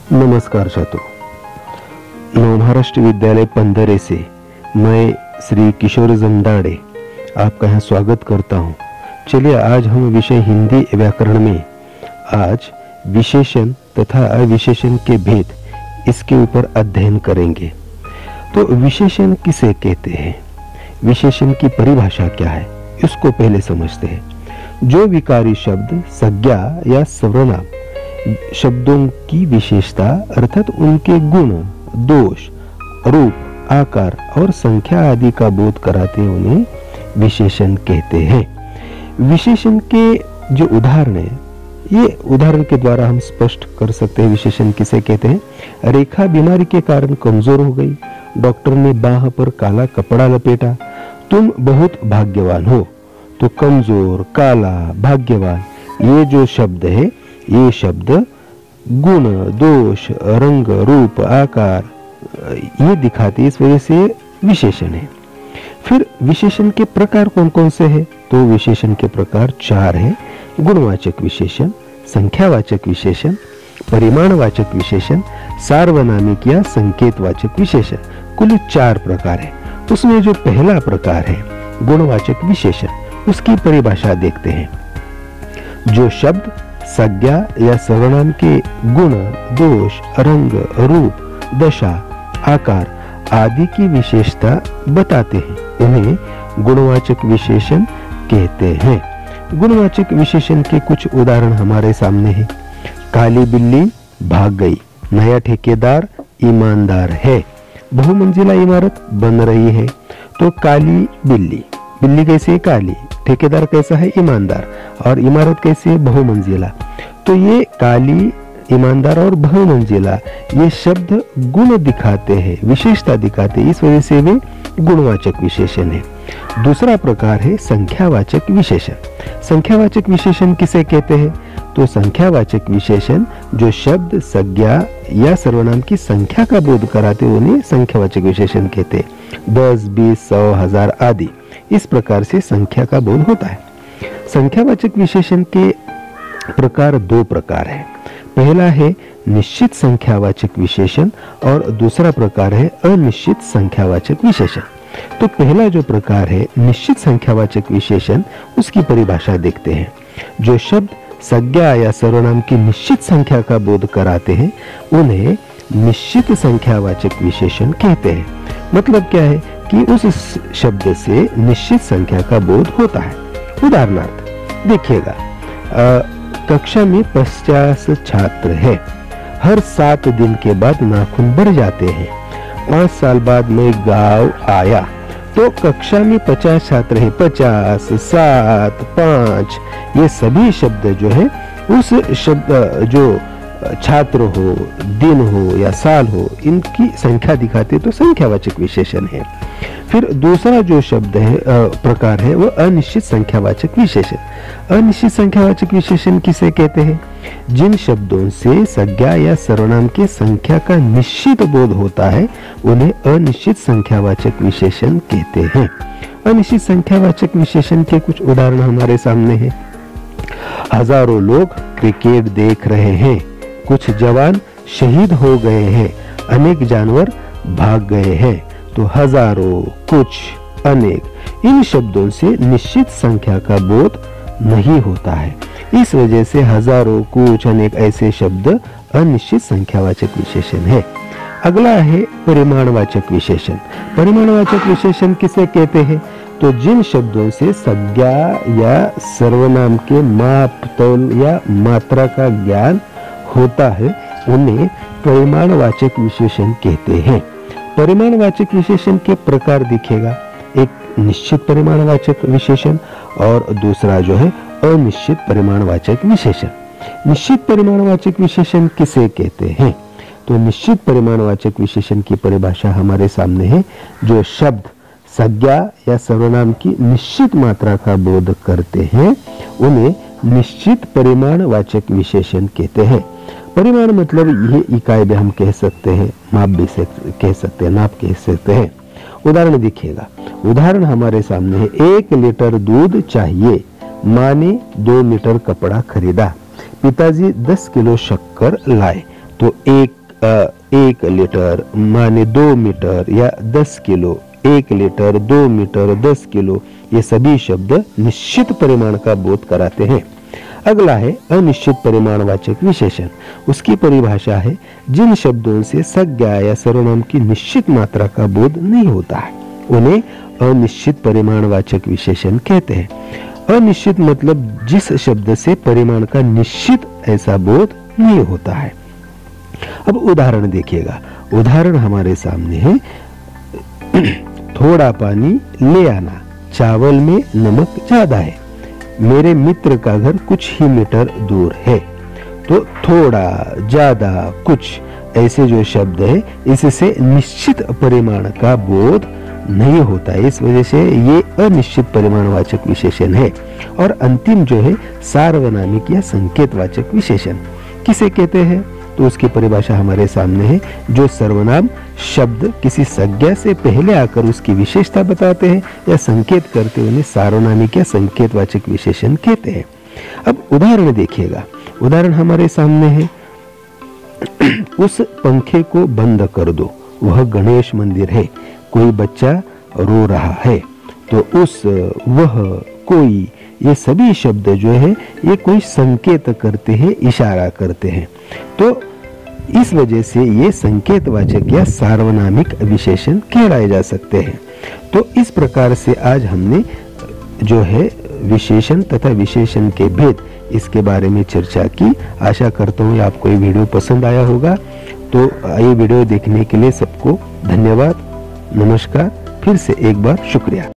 नमस्कार छात्रों, नवमहाराष्ट्र विद्यालय पंधरे से मैं श्री किशोर जमदाड़े आपका यहाँ स्वागत करता हूँ। चलिए आज हम विषय हिंदी व्याकरण में आज विशेषण तथा अविशेषण के भेद इसके ऊपर अध्ययन करेंगे। तो विशेषण किसे कहते हैं, विशेषण की परिभाषा क्या है, इसको पहले समझते हैं। जो विकारी शब्द संज्ञा या सर्वनाम शब्दों की विशेषता अर्थात उनके गुण, दोष, रूप, आकार और संख्या आदि का बोध कराते हैं, उन्हें विशेषण कहते हैं। विशेषण के जो उदाहरण है, ये उदाहरण के द्वारा हम स्पष्ट कर सकते हैं विशेषण किसे कहते हैं। रेखा बीमारी के कारण कमजोर हो गई, डॉक्टर ने बाह पर काला कपड़ा लपेटा। तुम बहुत भाग्यवान हो। तो कमजोर, काला, भाग्यवान, ये जो शब्द है, ये शब्द गुण, दोष, रंग, रूप, आकार ये दिखाते, इस वजह से विशेषण है। फिर विशेषण के प्रकार कौन कौन से हैं? तो विशेषण के प्रकार 4 हैं। गुणवाचक विशेषण, संख्यावाचक विशेषण, परिमाणवाचक विशेषण, सार्वनामिक या संकेतवाचक विशेषण। कुल 4 प्रकार है। उसमें जो पहला प्रकार है गुणवाचक विशेषण, उसकी परिभाषा देखते हैं। जो शब्द संज्ञा या सर्वनाम के गुण, दोष, रंग, रूप, दशा, आकार आदि की विशेषता बताते हैं, उन्हें गुणवाचक विशेषण कहते हैं। गुणवाचक विशेषण के कुछ उदाहरण हमारे सामने हैं। काली बिल्ली भाग गई, नया ठेकेदार ईमानदार है, बहुमंजिला इमारत बन रही है। तो काली बिल्ली, बिल्ली कैसे है? काली, ठेकेदार कैसा है? ईमानदार, और इमारत कैसी है? बहुमंजिला। तो ये काली, ईमानदार और बहुमंजिला ये शब्द गुण दिखाते हैं, विशेषता दिखाते हैं, इस वजह से वे गुणवाचक विशेषण है। दूसरा प्रकार है संख्यावाचक विशेषण। संख्यावाचक विशेषण किसे कहते हैं? तो संख्यावाचक विशेषण जो शब्द संज्ञा या सर्वनाम की संख्या का बोध कराते उन्हें संख्यावाचक विशेषण कहते हैं। 10, 20, 100, 1000 आदि इस प्रकार से संख्या का बोध होता है। संख्यावाचक विशेषण के प्रकार 2 प्रकार है। पहला है निश्चित संख्यावाचक विशेषण और दूसरा प्रकार है अनिश्चित संख्यावाचक विशेषण। तो पहला जो प्रकार है निश्चित संख्यावाचक विशेषण, उसकी परिभाषा देखते हैं। जो शब्द संज्ञा या सर्वनाम की निश्चित संख्या का बोध कराते हैं, उन्हें निश्चित संख्यावाचक विशेषण कहते हैं। मतलब क्या है कि उस शब्द से निश्चित संख्या का बोध होता है। उदाहरणार्थ देखिएगा, कक्षा में 50 छात्र है। हर 7 दिन के बाद नाखून बढ़ जाते हैं। 5 साल बाद मैं गांव आया तो कक्षा में 50 छात्र हैं। 50, 7, 5 ये सभी शब्द जो है उस शब्द जो छात्र हो, दिन हो या साल हो, इनकी संख्या दिखाते तो संख्यावाचक विशेषण है। फिर दूसरा जो शब्द है प्रकार है वो अनिश्चित संख्यावाचक विशेषण। अनिश्चित संख्यावाचक विशेषण किसे कहते हैं? जिन शब्दों से संज्ञा या सर्वनाम के संख्या का निश्चित बोध होता है, उन्हें अनिश्चित संख्यावाचक विशेषण कहते हैं। अनिश्चित संख्यावाचक विशेषण के कुछ उदाहरण हमारे सामने हैं। हजारों लोग क्रिकेट देख रहे हैं, कुछ जवान शहीद हो गए हैं, अनेक जानवर भाग गए हैं। तो हजारों, कुछ, अनेक इन शब्दों से निश्चित संख्या का बोध नहीं होता है। इस वजह से हजारों, कुछ, अनेक ऐसे शब्द अनिश्चित संख्यावाचक विशेषण है। अगला है परिमाणवाचक विशेषण। परिमाणवाचक विशेषण किसे कहते हैं? तो जिन शब्दों से संज्ञा या सर्वनाम के माप, तौल या मात्रा का ज्ञान होता है, उन्हें परिमाणवाचक विशेषण कहते हैं। परिमाणवाचक विशेषण के प्रकार दिखेगा, एक निश्चित परिमाणवाचक विशेषण और दूसरा जो है अनिश्चित परिमाणवाचक विशेषण। निश्चित परिमाणवाचक विशेषण किसे कहते हैं? तो निश्चित परिमाणवाचक विशेषण की परिभाषा हमारे सामने है। जो शब्द संज्ञा या सर्वनाम की निश्चित मात्रा का बोध करते हैं, उन्हें निश्चित परिमाणवाचक विशेषण कहते हैं। परिमाण मतलब ये इकाई भी हम कह सकते हैं, माप भी कह सकते हैं, नाप कह सकते हैं। उदाहरण दिखेगा, उदाहरण हमारे सामने है। 1 लीटर दूध चाहिए, माँ ने 2 मीटर कपड़ा खरीदा। पिताजी 10 किलो शक्कर लाए। तो 1 1 लीटर माने 2 मीटर या 10 किलो, 1 लीटर, 2 मीटर, 10 किलो, ये सभी शब्द निश्चित परिमाण का बोध कराते हैं। अगला है अनिश्चित परिमाणवाचक विशेषण। उसकी परिभाषा है जिन शब्दों से संज्ञा या सर्वनाम की निश्चित मात्रा का बोध नहीं होता है उन्हें अनिश्चित परिमाणवाचक विशेषण कहते हैं। अनिश्चित मतलब जिस शब्द से परिमाण का निश्चित ऐसा बोध नहीं होता है। अब उदाहरण देखिएगा। उदाहरण हमारे सामने है थोड़ा पानी ले आना, चावल में नमक ज्यादा है, मेरे मित्र का घर कुछ ही मीटर दूर है। तो थोड़ा, ज्यादा, कुछ ऐसे जो शब्द है इससे निश्चित परिमाण का बोध नहीं होता है, इस वजह से ये अनिश्चित परिमाणवाचक विशेषण है। और अंतिम जो है सार्वनामिक या संकेतवाचक विशेषण किसे कहते हैं? तो उसकी परिभाषा हमारे सामने है। जो सर्वनाम शब्द किसी संज्ञा से पहले आकर उसकी विशेषता बताते हैं या संकेत करते हैं उन्हें सार्वनामिक या संकेतवाचक विशेषण कहते हैं। अब उदाहरण देखिएगा। उदाहरण हमारे सामने है उस पंखे को बंद कर दो, वह गणेश मंदिर है, कोई बच्चा रो रहा है। तो उस, वह, कोई, ये सभी शब्द जो है ये कोई संकेत करते हैं, इशारा करते हैं। तो इस वजह से ये संकेतवाचक या सार्वनामिक विशेषण कहलाए जा सकते हैं। तो इस प्रकार से आज हमने जो है विशेषण तथा विशेषण के भेद इसके बारे में चर्चा की। आशा करता हूँ आपको ये वीडियो पसंद आया होगा। तो ये वीडियो देखने के लिए सबको धन्यवाद, नमस्कार, फिर से एक बार शुक्रिया।